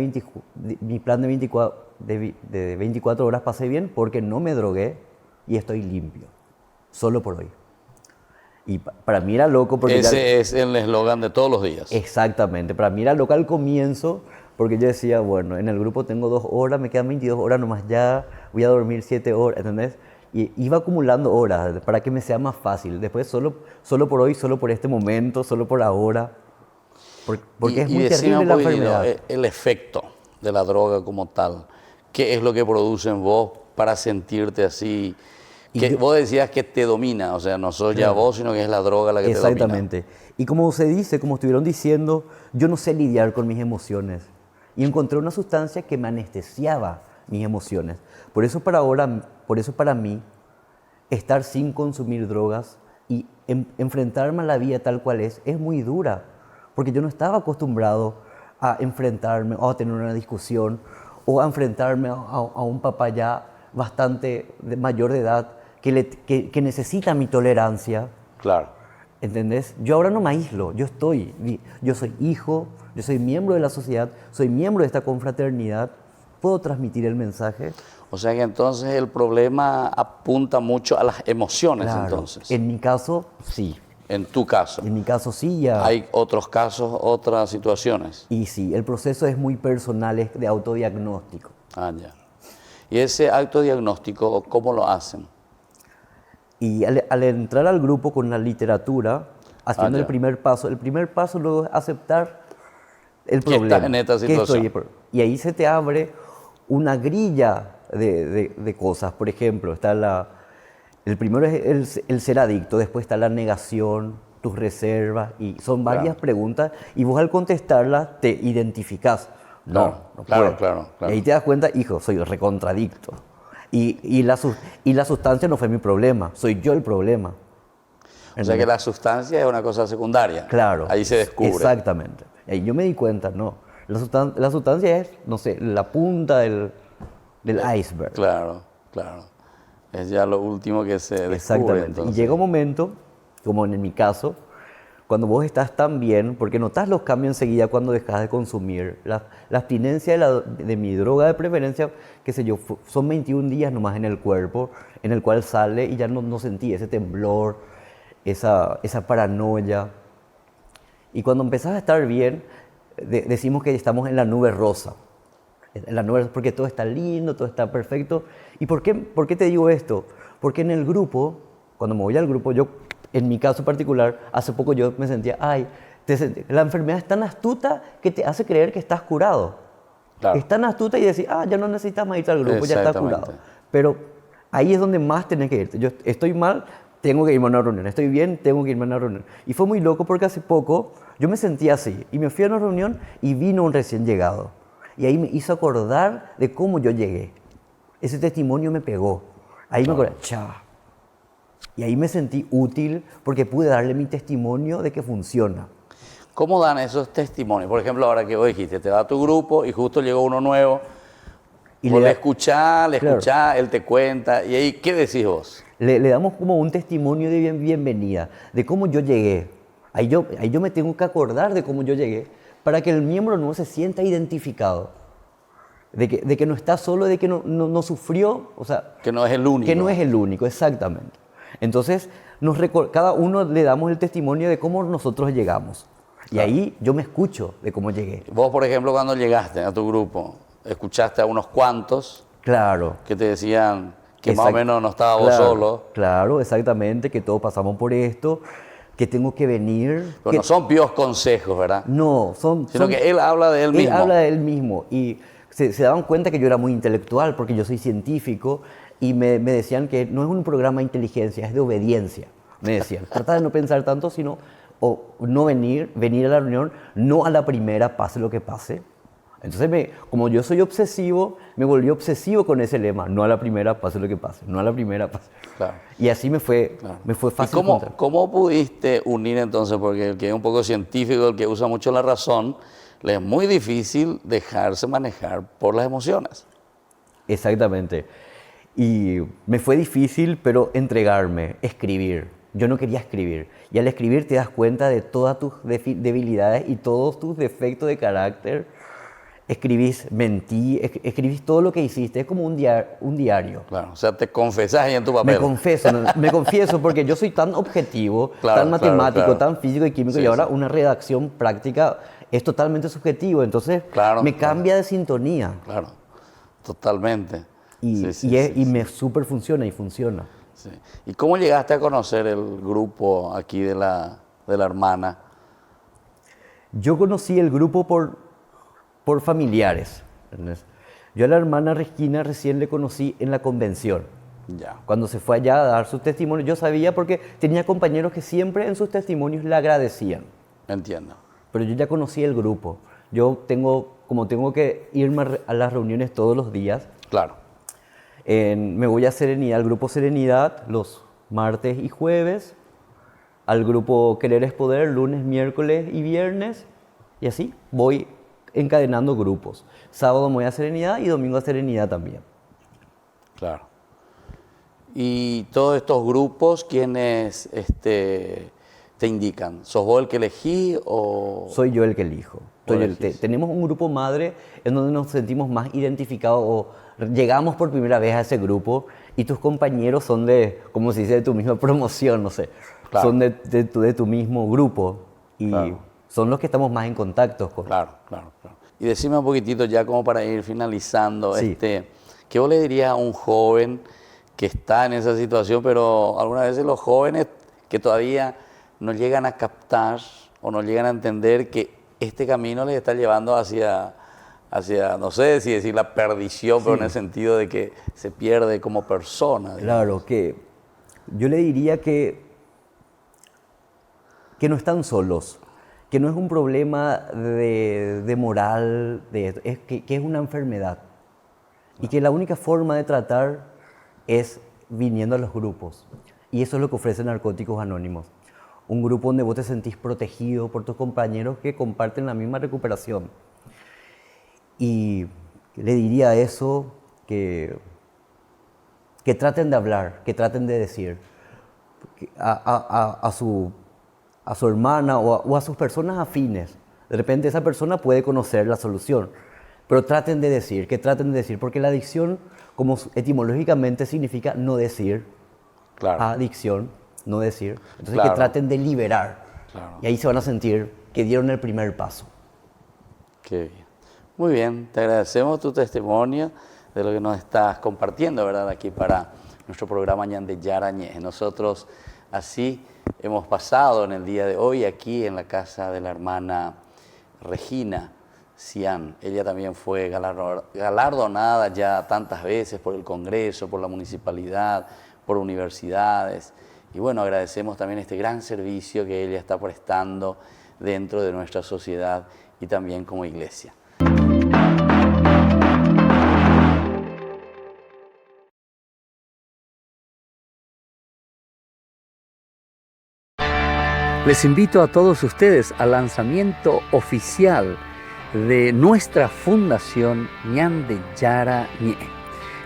24 horas pasé bien porque no me drogué y estoy limpio, solo por hoy. Y para mí era loco porque... Ese es el eslogan de todos los días. Exactamente, para mí era loco al comienzo Porque yo decía, bueno, en el grupo tengo 2 horas, me quedan 22 horas nomás ya, voy a dormir 7 horas, ¿entendés? Y iba acumulando horas para que me sea más fácil. Después solo por hoy, solo por este momento, solo por ahora. Porque es muy decime terrible un la poquitito, enfermedad. el efecto de la droga como tal. ¿Qué es lo que produce en vos para sentirte así? Que vos decías que te domina, o sea, no sos ya vos, sino que es la droga la que te domina. Exactamente. Y como se dice, como estuvieron diciendo, yo no sé lidiar con mis emociones. Y encontré una sustancia que me anestesiaba mis emociones. Por eso para mí, estar sin consumir drogas y enfrentarme a la vida tal cual es muy dura. Porque yo no estaba acostumbrado a enfrentarme o a tener una discusión o a enfrentarme a un papá ya bastante mayor de edad que necesita mi tolerancia. Claro. ¿Entendés? Yo ahora no me aíslo, yo soy hijo, yo soy miembro de la sociedad, soy miembro de esta confraternidad, puedo transmitir el mensaje. O sea que entonces el problema apunta mucho a las emociones, Claro. entonces. En mi caso, sí. En tu caso. En mi caso, sí, ya. Hay otros casos, otras situaciones. Y sí, el proceso es muy personal, es de autodiagnóstico. Ah, ya. ¿Y ese acto diagnóstico cómo lo hacen? Y al entrar al grupo con la literatura, haciendo ya. el primer paso luego es aceptar el Que problema. estás en esta que situación. Y ahí se te abre una grilla de cosas. Por ejemplo, está el primero es el ser adicto, después está la negación, tus reservas, y son varias Claro. preguntas, y vos al contestarlas te identificás. No puedo. Claro. Y ahí te das cuenta, hijo, soy recontradicto. Y la sustancia no fue mi problema, soy yo el problema. O sea que la sustancia es una cosa secundaria. Claro. Ahí se descubre. Exactamente. Y ahí yo me di cuenta, no. La sustancia es, no sé, la punta del iceberg. Claro. Es ya lo último que se descubre. Exactamente. Entonces. Y llega un momento, como en mi caso, cuando vos estás tan bien, porque notas los cambios enseguida cuando dejas de consumir. La abstinencia de mi droga de preferencia, qué sé yo, son 21 días nomás en el cuerpo, en el cual sale y ya no sentí ese temblor, esa paranoia. Y cuando empezás a estar bien, decimos que estamos en la nube rosa. En la nube, porque todo está lindo, todo está perfecto. ¿Y por qué te digo esto? Porque en el grupo, cuando me voy al grupo, yo, en mi caso particular, hace poco yo me sentía, la enfermedad es tan astuta que te hace creer que estás curado. Claro. Es tan astuta y decir, ya no necesitas más irte al grupo, ya estás Exactamente. curado. Pero ahí es donde más tenés que irte. Yo estoy mal, tengo que irme a una reunión. Estoy bien, tengo que irme a una reunión. Y fue muy loco porque hace poco yo me sentía así. Y me fui a una reunión y vino un recién llegado. Y ahí me hizo acordar de cómo yo llegué. Ese testimonio me pegó. Ahí me acordé, Y ahí me sentí útil porque pude darle mi testimonio de que funciona. ¿Cómo dan esos testimonios? Por ejemplo, ahora que vos dijiste, te va a tu grupo y justo llegó uno nuevo. Y Vos le le da- escuchás, Claro. él te cuenta. ¿Y ahí qué decís vos? Le damos como un testimonio de bienvenida, de cómo yo llegué. Ahí yo me tengo que acordar de cómo yo llegué para que el miembro no se sienta identificado. De que no está solo, de que no sufrió, o sea, Que no es el único. que no es el único, exactamente. Entonces, cada uno le damos el testimonio de cómo nosotros llegamos. Y Claro. ahí yo me escucho de cómo llegué. Vos, por ejemplo, cuando llegaste a tu grupo, escuchaste a unos cuantos Claro. que te decían que más o Exact- menos no estaba vos Claro, solo. Claro, exactamente, que todos pasamos por esto, que tengo que venir. Pero que- no son píos consejos, ¿verdad? No, Sino que él habla de él mismo. Él habla de él mismo y se daban cuenta que yo era muy intelectual porque yo soy científico y me decían que no es un programa de inteligencia, es de obediencia. Me decían, trata de no pensar tanto, sino o no venir a la reunión, no a la primera, pase lo que pase. Entonces, como yo soy obsesivo, me volví obsesivo con ese lema, no a la primera, pase lo que pase, no a la primera, pase. Claro. Y así me fue ¿Y fácil. cómo pudiste unir entonces? Porque el que es un poco científico, el que usa mucho la razón, le es muy difícil dejarse manejar por las emociones. Exactamente. Y me fue difícil, pero entregarme, escribir. Yo no quería escribir. Y al escribir te das cuenta de todas tus debilidades y todos tus defectos de carácter. Escribís todo lo que hiciste. Es como un diario. Claro, o sea, te confesás ahí en tu papel. Me confieso porque yo soy tan objetivo, Claro, tan matemático, claro. tan físico y químico, Sí, y ahora sí. una redacción práctica es totalmente subjetivo, entonces Claro, me claro. cambia de sintonía. Claro, totalmente. Y, Sí, sí, y es- sí, y sí. me súper funciona y funciona. Sí. ¿Y cómo llegaste a conocer el grupo aquí de la hermana? Yo conocí el grupo por familiares. ¿Entendés? Yo a la hermana Regina recién le conocí en la convención. Ya, Cuando se fue allá a dar su testimonio, yo sabía porque tenía compañeros que siempre en sus testimonios le agradecían. entiendo. Pero yo ya conocí el grupo. Como tengo que irme a las reuniones todos los días, Claro, me voy a Serenidad, al grupo Serenidad, los martes y jueves, al grupo Querer es Poder, lunes, miércoles y viernes, y así voy encadenando grupos. Sábado me voy a Serenidad y domingo a Serenidad también. claro. Y todos estos grupos, ¿quiénes te indican? ¿Sos vos el que elegí o...? Soy yo el que elijo. Vos elegís. Tenemos un grupo madre en donde nos sentimos más identificados o llegamos por primera vez a ese grupo y tus compañeros son de, como se dice, de tu misma promoción, no sé. Claro. Son de tu mismo grupo y Claro. son los que estamos más en contacto con. Claro, claro, claro. Y decime un poquitito ya como para ir finalizando, Sí. ¿qué vos le dirías a un joven que está en esa situación, pero algunas veces los jóvenes que todavía no llegan a captar o no llegan a entender que este camino les está llevando hacia no sé si decir la perdición, pero en el sentido de que se pierde como persona? Claro, que yo le diría que no están solos, que no es un problema de moral, que es una enfermedad. Y que la única forma de tratar es viniendo a los grupos. Y eso es lo que ofrece Narcóticos Anónimos. Un grupo donde vos te sentís protegido por tus compañeros que comparten la misma recuperación. Y le diría eso, que traten de hablar, que traten de decir a su hermana o a sus personas afines. De repente esa persona puede conocer la solución, pero que traten de decir, porque la adicción, como etimológicamente significa no decir, Claro. adicción, no decir, entonces Claro. que traten de liberar. Claro. Y ahí se van a sentir que dieron el primer paso. Qué bien. Muy bien, te agradecemos tu testimonio de lo que nos estás compartiendo, ¿verdad? Aquí para nuestro programa Ñande Yarañez. Nosotros así hemos pasado en el día de hoy aquí en la casa de la hermana Regina Cian. Ella también fue galardonada ya tantas veces por el Congreso, por la municipalidad, por universidades. Y bueno, agradecemos también este gran servicio que ella está prestando dentro de nuestra sociedad y también como iglesia. Les invito a todos ustedes al lanzamiento oficial de nuestra fundación Ñande Yara Ñe.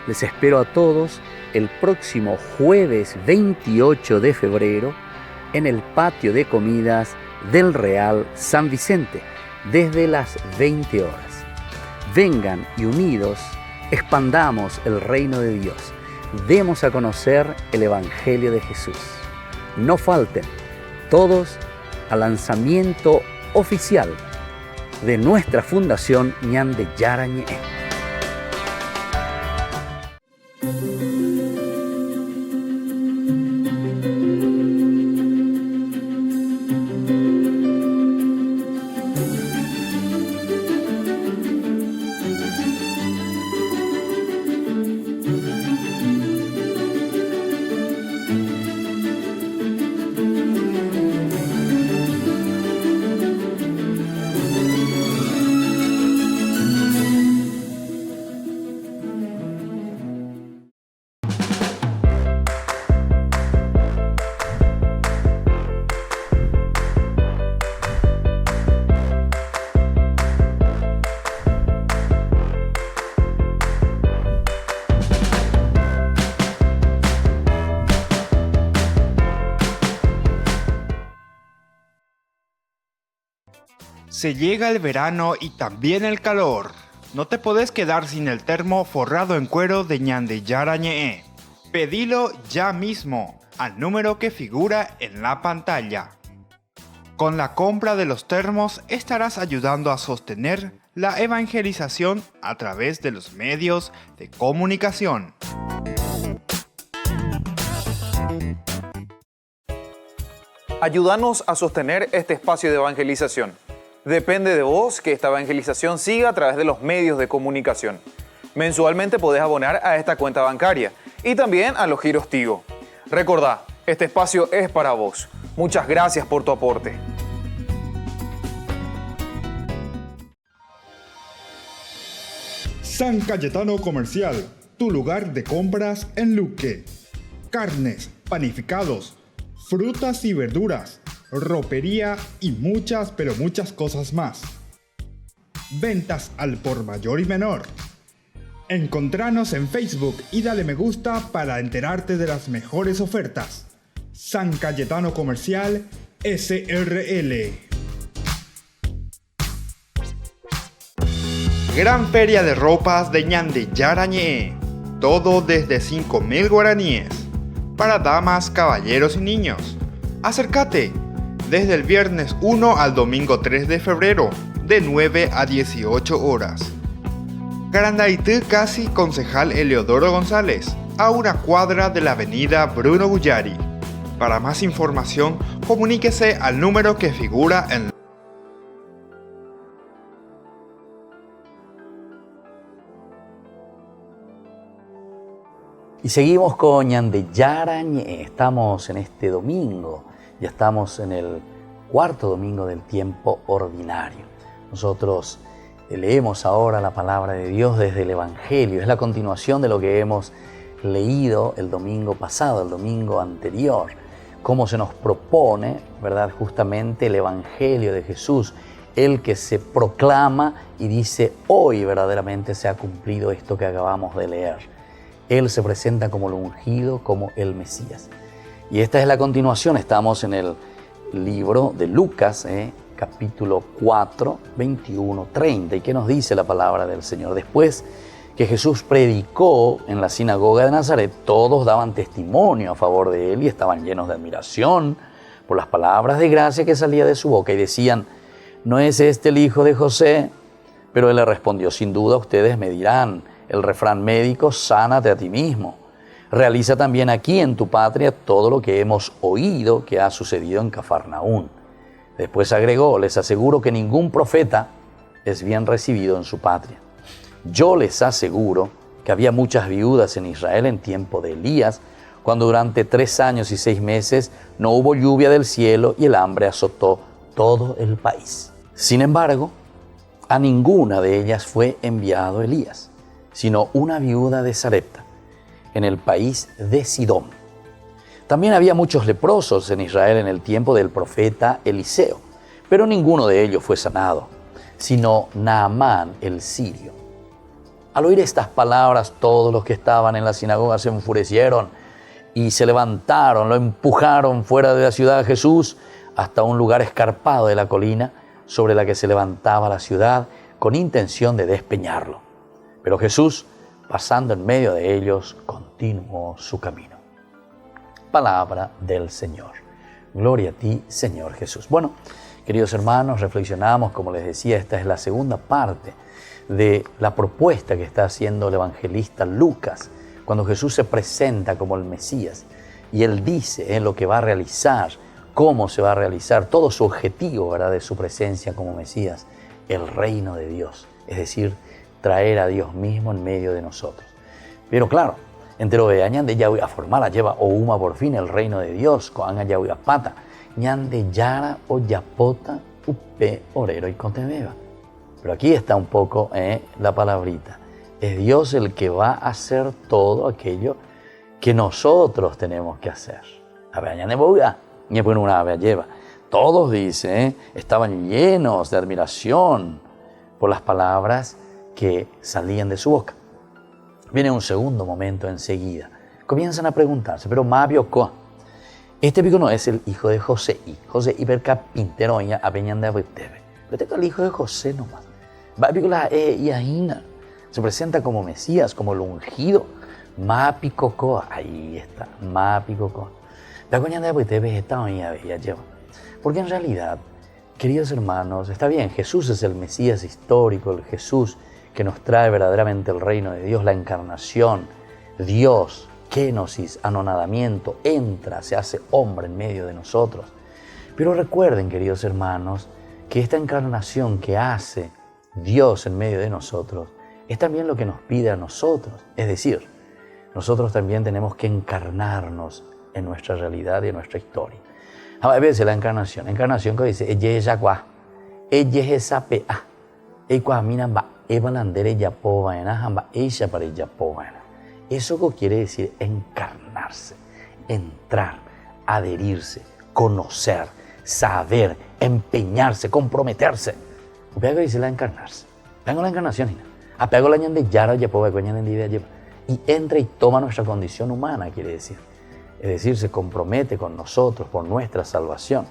Les espero a todos el próximo jueves 28 de febrero en el patio de comidas del Real San Vicente desde las 20 horas. Vengan y unidos expandamos el reino de Dios. Demos a conocer el Evangelio de Jesús. No falten todos al lanzamiento oficial de nuestra fundación Ñande Yara Ñe. Se llega el verano y también el calor. No te podés quedar sin el termo forrado en cuero de Ñande Yara Ñe. Pedilo ya mismo al número que figura en la pantalla. Con la compra de los termos estarás ayudando a sostener la evangelización a través de los medios de comunicación. Ayúdanos a sostener este espacio de evangelización. Depende de vos que esta evangelización siga a través de los medios de comunicación. Mensualmente podés abonar a esta cuenta bancaria y también a los giros Tigo. Recordá, este espacio es para vos. Muchas gracias por tu aporte. San Cayetano Comercial, tu lugar de compras en Luque. Carnes, panificados, frutas y verduras, ropería y muchas, pero muchas cosas más. Ventas al por mayor y menor. Encontranos en Facebook y dale me gusta para enterarte de las mejores ofertas. San Cayetano Comercial SRL. Gran feria de ropas de Ñande Yara Ñe'e. Todo desde 5.000 guaraníes. Para damas, caballeros y niños. Acércate desde el viernes 1 al domingo 3 de febrero, de 9 a 18 horas. Carandaitú Casi, Concejal Eleodoro González, a una cuadra de la avenida Bruno Bullari. Para más información, comuníquese al número que figura en Y seguimos con Ñande Yara Ñe'e. Estamos en este domingo, ya estamos en el cuarto domingo del tiempo ordinario. Nosotros leemos ahora la palabra de Dios desde el Evangelio. Es la continuación de lo que hemos leído el domingo pasado, el domingo anterior. Cómo se nos propone, ¿verdad?, justamente el Evangelio de Jesús, el que se proclama y dice: hoy verdaderamente se ha cumplido esto que acabamos de leer. Él se presenta como el ungido, como el Mesías. Y esta es la continuación. Estamos en el libro de Lucas, capítulo 4, 21, 30. ¿Y qué nos dice la palabra del Señor? Después que Jesús predicó en la sinagoga de Nazaret, todos daban testimonio a favor de él y estaban llenos de admiración por las palabras de gracia que salía de su boca. Y decían: ¿no es este el hijo de José? Pero él le respondió: sin duda ustedes me dirán el refrán médico: sánate a ti mismo. Realiza también aquí en tu patria todo lo que hemos oído que ha sucedido en Cafarnaún. Después agregó: les aseguro que ningún profeta es bien recibido en su patria. Yo les aseguro que había muchas viudas en Israel en tiempo de Elías, cuando durante 3 años y 6 meses no hubo lluvia del cielo y el hambre azotó todo el país. Sin embargo, a ninguna de ellas fue enviado Elías, sino una viuda de Sarepta, en el país de Sidón. También había muchos leprosos en Israel en el tiempo del profeta Eliseo, pero ninguno de ellos fue sanado, sino Naamán el sirio. Al oír estas palabras, todos los que estaban en la sinagoga se enfurecieron y se levantaron, lo empujaron fuera de la ciudad de Jesús hasta un lugar escarpado de la colina sobre la que se levantaba la ciudad, con intención de despeñarlo. Pero Jesús, pasando en medio de ellos, continuó su camino. Palabra del Señor. Gloria a ti, Señor Jesús. Bueno, queridos hermanos, reflexionamos, como les decía, esta es la segunda parte de la propuesta que está haciendo el evangelista Lucas, cuando Jesús se presenta como el Mesías y él dice lo que va a realizar, cómo se va a realizar, todo su objetivo, ¿verdad?, de su presencia como Mesías, el reino de Dios, es decir, traer a Dios mismo en medio de nosotros. Pero claro, entero de Ñande ya voy a formar, lleva o uma por fin el reino de Dios, coanga ya voy a pata, Ñande Yara o yapota upe orero y contebeba. Pero aquí está un poco la palabrita. Es Dios el que va a hacer todo aquello que nosotros tenemos que hacer. A ver, Ñande boga, ni pone una ave lleva. Todos, dice, estaban llenos de admiración por las palabras que salían de su boca. Viene un segundo momento enseguida. Comienzan a preguntarse, pero Mabio Koa, este pico no es el hijo de José y José Iberca Pinteroña Apeñan de Abutebe. Pero este es el hijo de José nomás. Se presenta como Mesías, como el ungido. Mapicocoa, ahí está, Mapicocoa. La coña de Abutebe está ya lleva. Porque en realidad, queridos hermanos, está bien, Jesús es el Mesías histórico, el Jesús que nos trae verdaderamente el reino de Dios, la encarnación, Dios, kenosis, anonadamiento, entra, se hace hombre en medio de nosotros. Pero recuerden, queridos hermanos, que esta encarnación que hace Dios en medio de nosotros es también lo que nos pide a nosotros. Es decir, nosotros también tenemos que encarnarnos en nuestra realidad y en nuestra historia. A veces la encarnación que dice, ella es agua, ella es esa pea, ella mina va, ella landere ya povaena, hamba ella para ella povaena. Eso quiere decir encarnarse, entrar, adherirse, conocer, saber, empeñarse, comprometerse. Apego dice la encarnarse. Apego la encarnación. Apego la ñande yara ya pobre coña en día y entra y toma nuestra condición humana, quiere decir. Es decir, se compromete con nosotros por nuestra salvación.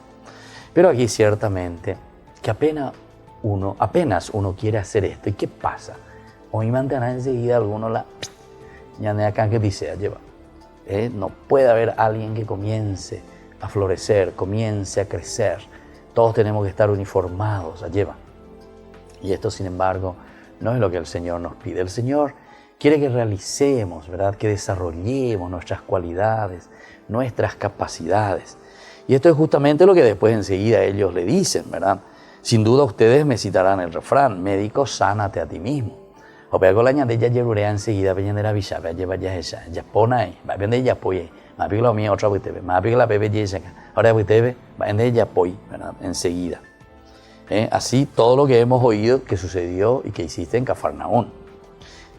Pero aquí ciertamente que apenas uno quiere hacer esto. ¿Y qué pasa? Hoy mantiene enseguida alguno la ñande acá que dice lleva. No puede haber alguien que comience a florecer, comience a crecer. Todos tenemos que estar uniformados, lleva. Y esto, sin embargo, no es lo que el Señor nos pide. El Señor quiere que realicemos, ¿verdad? Que desarrollemos nuestras cualidades, nuestras capacidades. Y esto es justamente lo que después enseguida ellos le dicen, ¿verdad? Sin duda ustedes me citarán el refrán, médico, sánate a ti mismo. O pego la ñande ya llerurea enseguida, peñandera villa, lleva ya esa, ya pone ahí, va a vender ya apoye, va a pegar la mía otra buitebe, va a pegar la bebé ya esa, ahora buitebe, va a vender ya apoye, ¿verdad? Enseguida. Así todo lo que hemos oído que sucedió y que hiciste en Cafarnaún.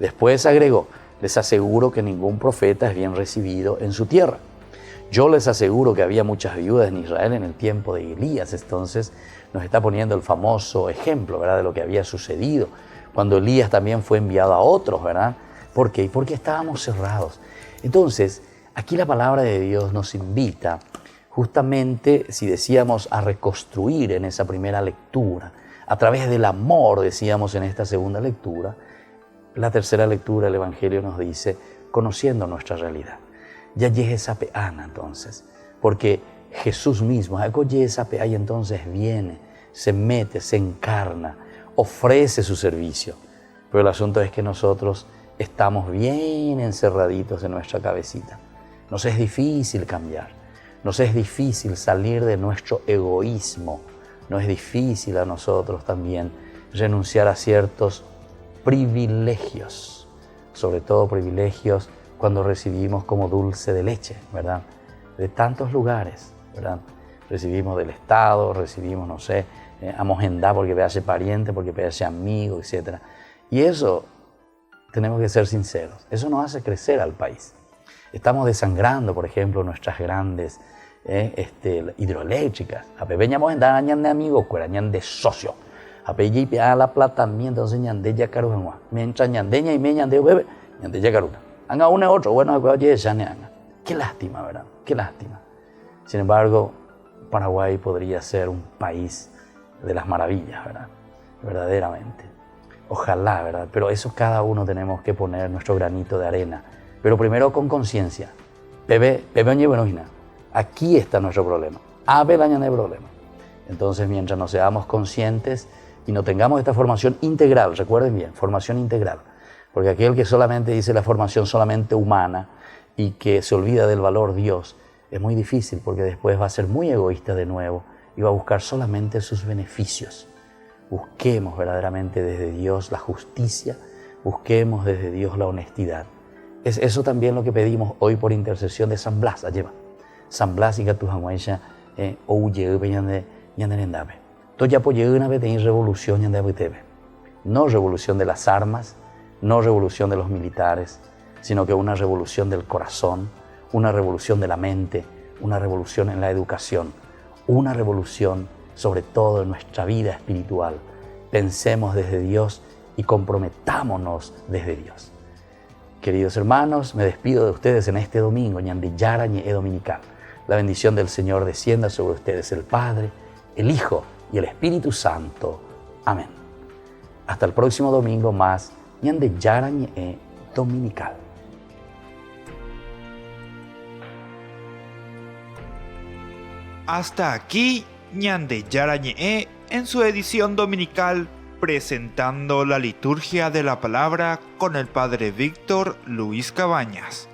Después agregó, les aseguro que ningún profeta es bien recibido en su tierra. Yo les aseguro que había muchas viudas en Israel en el tiempo de Elías. Entonces nos está poniendo el famoso ejemplo, ¿verdad?, de lo que había sucedido cuando Elías también fue enviado a otros, ¿verdad? ¿Por qué? Porque estábamos cerrados. Entonces, aquí la palabra de Dios nos invita justamente, si decíamos, a reconstruir en esa primera lectura, a través del amor, decíamos en esta segunda lectura. La tercera lectura del Evangelio nos dice, conociendo nuestra realidad. Ya llegue esa peana entonces, porque Jesús mismo, y entonces viene, se mete, se encarna, ofrece su servicio. Pero el asunto es que nosotros estamos bien encerraditos en nuestra cabecita. Nos es difícil cambiar, nos es difícil salir de nuestro egoísmo, nos es difícil a nosotros también renunciar a ciertos privilegios, sobre todo privilegios cuando recibimos como dulce de leche, ¿verdad? De tantos lugares, ¿verdad? Recibimos del Estado, recibimos, no sé, amogendar porque vease pariente, porque vease amigo, etc. Y eso, tenemos que ser sinceros, eso nos hace crecer al país. Estamos desangrando, por ejemplo, nuestras grandes hidroeléctricas. A pepe amogendar añan de amigos, añan de socio. A pepe a la plata también, entonces ñande ya carujangua. Mientras ñandeña y me ñande bebé, ñande ya caruna. Anga uno y otro, bueno, oye, ya ne anga. Qué lástima, ¿verdad? Qué lástima. Sin embargo, Paraguay podría ser un país de las maravillas, ¿verdad? Verdaderamente. Ojalá, ¿verdad? Pero eso cada uno tenemos que poner nuestro granito de arena. Pero primero con conciencia. Pepe oye, bueno, aquí está nuestro problema. Ave la ñana de problema. Entonces, mientras no seamos conscientes y no tengamos esta formación integral, recuerden bien, formación integral, porque aquel que solamente dice la formación solamente humana y que se olvida del valor Dios, es muy difícil porque después va a ser muy egoísta de nuevo y va a buscar solamente sus beneficios. Busquemos verdaderamente desde Dios la justicia, busquemos desde Dios la honestidad. Es eso también lo que pedimos hoy por intercesión de San Blas, lleva. San Blas y Gatujanguaisha, ouye, ñande nendabe. Toya apoye una vez de revolución ñande abutebe. No revolución de las armas, no revolución de los militares, sino que una revolución del corazón, una revolución de la mente, una revolución en la educación, una revolución sobre todo en nuestra vida espiritual. Pensemos desde Dios y comprometámonos desde Dios. Queridos hermanos, me despido de ustedes en este domingo, ñande yara ñe dominical. La bendición del Señor descienda sobre ustedes, el Padre, el Hijo y el Espíritu Santo. Amén. Hasta el próximo domingo más, ñande yara ñe dominical. Hasta aquí Ñande Yara Ñe'e en su edición dominical presentando la liturgia de la palabra con el Padre Víctor Luis Cabañas.